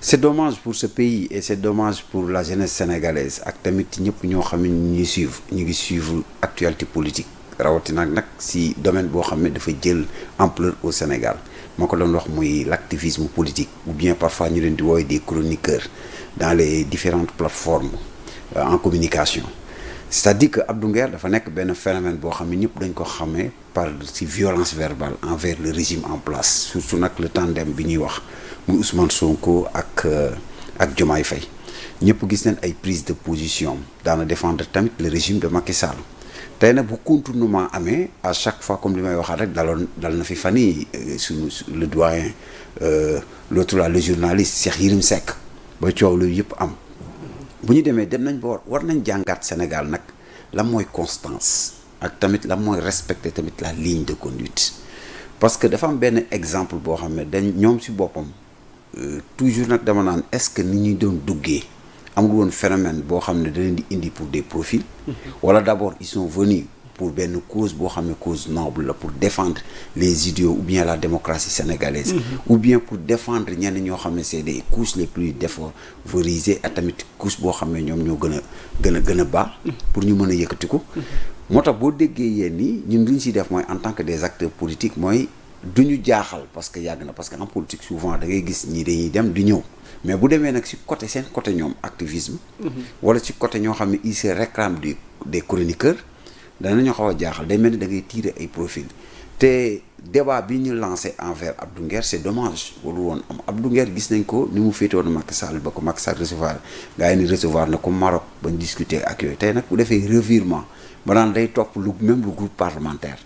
c'est dommage pour ce pays et c'est dommage pour la jeunesse sénégalaise ak tamit ñëpp ñoo xam ne ñu ngi suivre actualité politique rawatina nag si domaine boo xam ne dafa jël ampleur au Sénégal moo ko doon wax muy l'activisme politique ou bien parfois ñu leen di woowee des chroniqueurs dans les différentes plateformes en communication c'est-à-dire que Abdou Nguer dafa nekk benn phénomène boo xam ne ñëpp dañ ko xamee par ci violence verbale envers le régime en place surtout nag le tandem bi ñuy wax muy Ousmane Sonko ak Diomaye Faye ñëpp gis nañ ay prise de position daana défendre tamit le régime de Macky Sall tey nag bu contournement amee à chaque fois comme li may waxaat rek dal na fi fan yi suñu le doyen l'autre là le journaliste Cheikh Yérim Seck ba coow lu yëpp am bu ñu demee dem nañ ba war nañ jàngaat Sénégal nag la mooy constance ak tamit la mooy respecter tamit la ligne de conduite parce que dafa am benn exemple boo xam ne dañ ñoom si boppam toujours nag dama naan est-ce que ni ñuy doon duggee amul woon phénomène boo xam ne da leen di indi pour des profils wala d'abord ils sont venus pour benn cause boo xam ne cause noble la pour défendre les idéaux ou bien la démocratie sénégalaise ou bien pour défendre ñenn ñoo xam ne c'est des couches les plus défavorisées ak tamit couche boo xam ne ñoom ñoo gën a baax pour ñu mën a yëkkatiku moo tax boo déggee yéen ni ñun li ñu siy def mooy en tant que des acteurs politiques mooy du ñu jaaxal parce que yàgg na parce que en politique souvent da ngay gis ñii dañuy dem di ñëw mais bu demee nag si côté seen côté ñoom activisme wala si côté ñoo xam ne ils se réclament des chroniqueurs danañoo xaw a jaaxal day mel ni da ngay tirer ay profil te débat bi ñu lancé envers Abdou Nguer c'est dommage waru woon am Abdou Nguer gis nañ ko ni mu féetewoon Macky Sall ba ko Macky Sall recevoir gars yi ni recevoir na ko Maroc bañ discuter ak yooyu tey nag bu defee revirement ba naan day topp le groupe parlementaire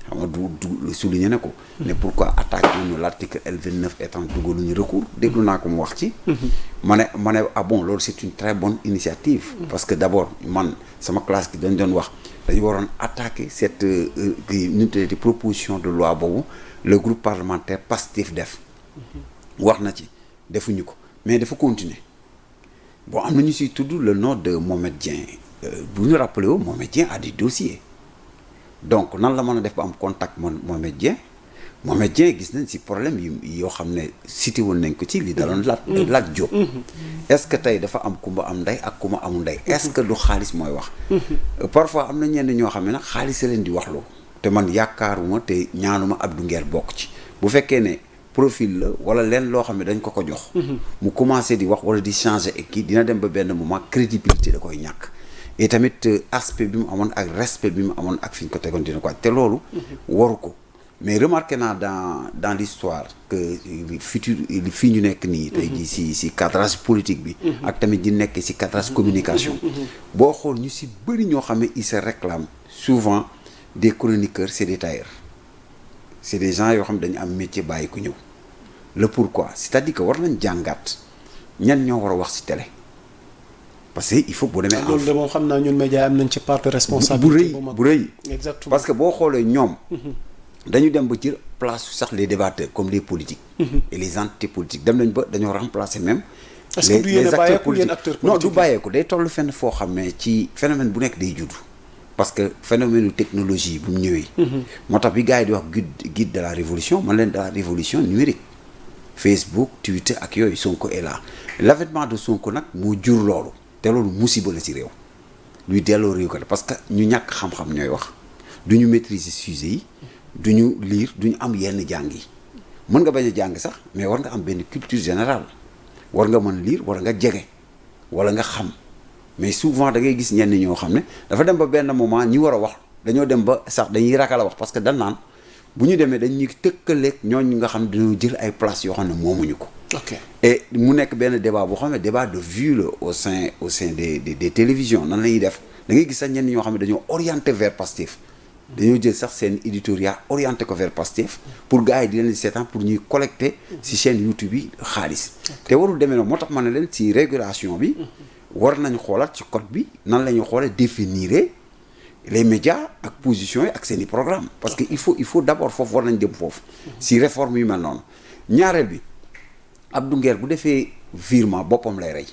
xam nga du souligné na ko ne pourquoi attaquer ñu l'article L29 étant dugaluñu recours déglu naa ko mu wax ci ma ne ah bon loolu c'est une très bonne initiative parce que d'abord man sama classe gi dañ doon wax dañu waroon attaquer cette unité de proposition de loi boobu le groupe parlementaire Pastef def wax na ci defuñu ko mais dafa continuer bon am na ñu siy tudd le nom de Mohamed Dieng bu ñu rappelé woo Mohamed Dieng a des dossiers donc nan la mën a def ba am contact Mohamed Dieng gis nañ si problème yi yoo xam ne cité woon nañ ko ci li daloon Lat Diop est-ce que tey dafa am kumba am ndey ak kumba amul ndey est-ce que du xaalis mooy wax parfois am na ñenn ñoo xam ne nag xaalis leen di waxloo te man yaakaaruma te ñaanuma Abdou Nguer bokk ci bu fekkee ne profil la wala leen loo xam ne dañ ko jox mu commencé di wax wala di changer et kii dina dem ba benn moment crédibilité da koy ñàkk et tamit aspect bi mu amoon ak respect bi mu amoon ak fi ñu ko tegoon dina ko te loolu waru ko mais remarqué naa dans l'histoire que fii ñu nekk nii tey jii si cadrage politique bi ak tamit di nekk si cadrage communication boo xool ñu si bëri ñoo xam ne ils se réclament souvent des chroniqueurs c'est des tailleurs c'est des gens yoo xam ne dañu am métier bàyyi ku ñëw le pourquoi c'est-à-dire que war nañ jàngaat ñan ñoo war a wax si télé parce que il faut boo demee loolu de moom xam naa ñun média am nañ ci part de responsabilité bu rëy exactement parce que boo xoolee ñoom dañu dem ba ci place sax les débatteurs comme les politiques et les entités politiques dem nañ ba dañoo remplacer même les acteurs politiques non du bàyyeeku day toll fenn foo xam ne ci phénomène bu nekk day judd parce que phénomène technologie bu mu ñëwee moo tax bi gars yi di wax guide de la révolution man leen de la révolution numérique Facebook Twitter ak yooyu Sonko est là l'avènement de Sonko nag moo jur loolu te loolu musiba la ci réew luy delloo réew ko parce que ñu ñàkk xam-xam ñooy wax du ñu maîtriser sujet yi du ñu lire du ñu am yenn jàng yi mën nga bañ a jàng sax mais war nga am benn culture générale war nga mën lire wala nga jege wala nga xam mais souvent da ngay gis ñenn ñoo xam ne dafa dem ba benn moment ñi war a wax dañoo dem ba sax dañuy ragal a wax parce que dañ naan bu ñu demee dañuy tëkkaleeg ñooñu nga xam ne dañoo jël ay place yoo xam ne moomuñu ko. ok et mu nekk benn débat boo xam ne débat de vue la au sein des télévisions nan la ñuy def da ngay gis sax ñenn ñoo xam ne dañoo orienté vers Pastef dañoo jël sax seen éditorial orienté ko vers Pastef pour gars yi di leen di seetaan pour ñuy collecter ci chaîne YouTube yi xaalis te warul demee noonu moo tax ma ne leen ci régulation bi war nañu xoolaat ci code bi nan la ñuy xoolee définir les médias ak position yi ak seen i programme parce que il faut d'abord foofu war nañ jëm foofu ci réforme yu mel noonu ñaareel bi Abdou Nguer bu defee virement boppam lay rey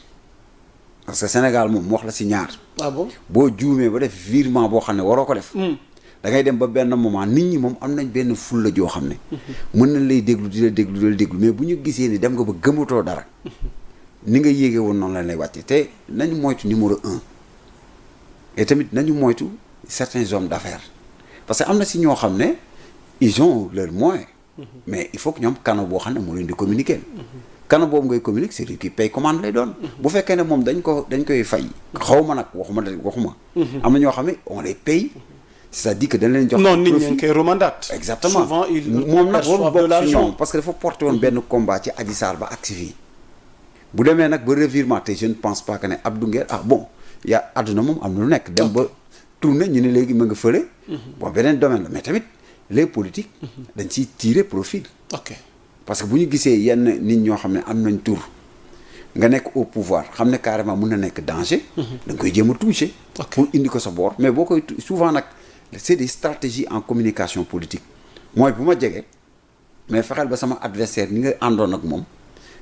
parce que Sénégal moom mu wax la ci ñaar. ah bon boo juumee ba def virement boo xam ne waroo ko def. da ngay dem ba benn moment nit ñi moom am nañ benn fulla joo xam ne. mën nañ lay déglu di la déglu mais bu ñu gisee ni dem nga ba gëmatoo dara. ni nga yéegee woon noonu la lay wàcce te nañu moytu numéro 1 et tamit nañu moytu certains hommes d'affaires parce que am na si ñoo xam ne ils ont leurs moyens mais il faut que ñoom canal boo xam ne moo leen di communiquer canal boobu ngay communiquer c'est lui qui paye commande lay doon bu fekkee ne moom dañ koy fay xaw ma nag waxuma am na ñoo xam ne on les paye c'est-à-dire que dañ leen jox non nit ñi ngi koy remandat exactement souvent moom nag warul bokk ci ñoom parce que dafa porté woon benn combat ci Adji Sarr ba agsi fii bu demee nag ba revirement te je ne pense pas que ne Abdou Nguer bon yaa àdduna moom am na lu nekk dem ba tourné ñu ne léegi ma nga fële bon beneen domaine la mais tamit les politiques dañ ciy tirer profit ok parce que bu ñu gisee yenn nit ñoo xam ne am nañ tur nga nekk au pouvoir xam ne carrément mun na nekk danger da nga koy jéem a toucher pour indi ko sa boor mais boo koy souvent nag c'est des stratégies en communication politique mooy bu ma jege mais fexeel ba sama adversaire ni nga àndoon ak moom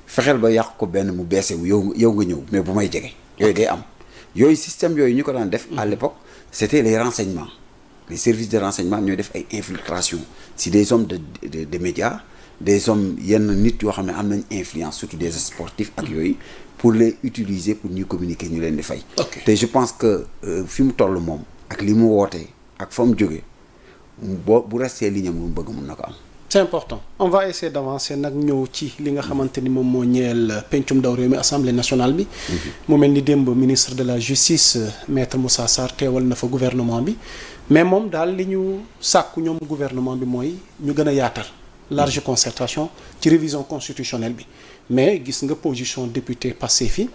fexeel ba yàq ko benn mu beese wu yow nga ñëw mais bu may jege yooyu day am yooyu système yooyu ñu ko daan def à l'époque c'était les renseignements les services de renseignement ñooy def ay infiltration si des hommes de médias des hommes yenn nit yoo xam ne am nañ influence surtout des sportifs ak yooyu pour les utiliser pour ñuy communiquer ñu leen di fay te je pense que fi mu toll moom ak li mu wootee ak fa mu jógee bu restee li ñam lu mu bëgg mun na ko am c'est important on va essayer d'avancer nag ñëw ci li nga xamante ni moom moo ñeel pencum ndaw réew mi assemblée nationale bi mu mel ni démb ministre de la justice maître Moussa Sarr teewal na fa gouvernement bi mais moom daal li ñu sàkku ñoom gouvernement bi mooy ñu gën a yaatal large concertation ci révision constitutionnelle bi mais gis nga position député Pastef fi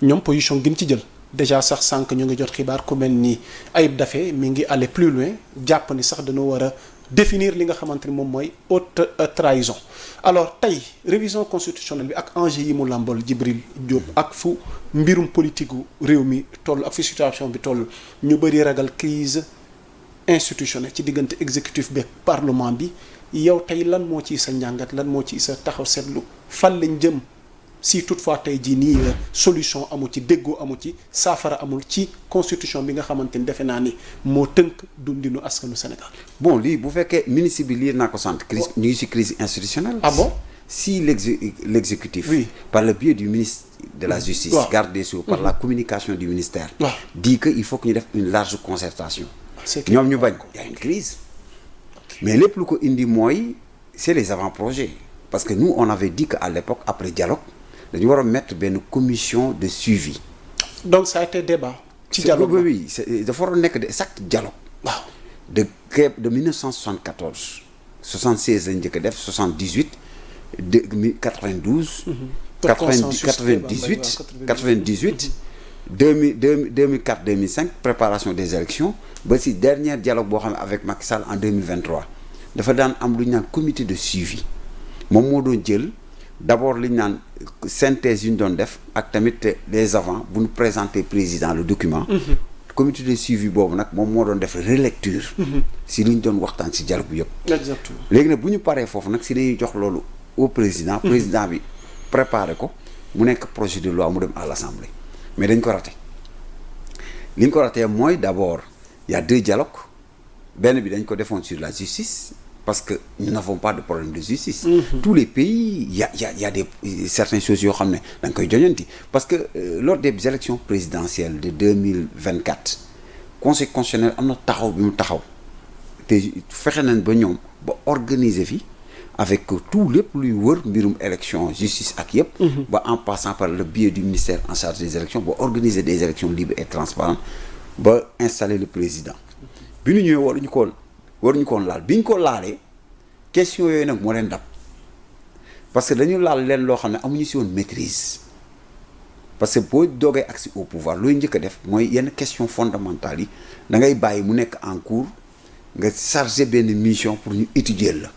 ñoom position gën ci jël déjà sax sànq ñu ngi jot xibaar ku mel ni Ayib Daffé mi ngi aller plus loin jàpp ni sax dañoo war a définir li nga xamante ni moom mooy haute trahison alors tey révision constitutionnelle bi ak enjeu yi mu làmbal Djibril Diop ak fu mbirum politique gu réew mi toll ak fi situation bi toll ñu bëri ragal crise institutionnelle ci diggante exécutif bi ak parlement bi yow tey lan moo ci sa njàngat lan moo ci sa taxaw seetlu fan lañ jëm si toutefois tey jii nii solution amu ci déggoo amu ci saafara amul ci constitution bi nga xamante ni defe naa ni moo tënk dundinu askanu Sénégal. bon lii bu fekkee ministre bi lii naa ko sant crise ñu ngi ci crise institutionnelle. Ah bon? Si l'exécutif oui. par le biais du ministre de la justice garde des Sceaux par la communication du ministère dit que il faut que ñu def une large concertation ñoom ñu bañ ko y a une crise mais lépp lu ko indi mooy c'est les avant-projets parce que nous on avait dit que à l'époque après dialogue dañu war a mettre benn commission de suivi. donc ça a été débat. ci dialogue oui dafa war a nekk de chaque dialogue. waaw de 1974 76 lañ njëkk a def 78 92. 98 2004 2005 préparation des élections ba si dernier dialogue boo xam ne avec Macky Sall en 2023 dafa daan am lu ñu naan comité de suivi moom moo doon jël. d'abord li ñu naan synthèse yu ñu doon def ak tamit les avant bu ñu présenter président le document comité de suivi boobu nag moom moo doon def relecture si li ñu doon waxtaan si dialogue bi yëpp exactement léegi nag bu ñu paree foofu nag si dañuy jox loolu au président président bi préparé ko mu nekk projet de loi mu dem à l'Assemblée mais dañ ko raté li ñu ko raté mooy d'abord il y a 2 dialogues benn bi dañ ko defoon sur la justice parce que nous n'avons pas de problème de justice. Tous les pays il y a des certaines choses yoo xam ne da nga koy joñanti parce que lors des élections présidentielles de 2024 conseil constitutionnel am na taxaw bi mu taxaw te fexe nañ ba ñoom ba organiser fi avec tout lépp luy wër mbirum élection justice ak yëpp. ba en passant par le biais du ministère en charge des élections ba organiser des élections libres et transparentes ba installer le président bi ñu ñëwee waruñu koon laal bi ñu ko laalee question yooyu nag moo leen dab parce que dañu laal leen loo xam ne amuñu si woon maîtrise parce que boo doogee accès au pouvoir looy njëkk a def mooy yenn question fondamentales yi da ngay bàyyi mu nekk en cours nga chargé benn mission pour ñu étudier la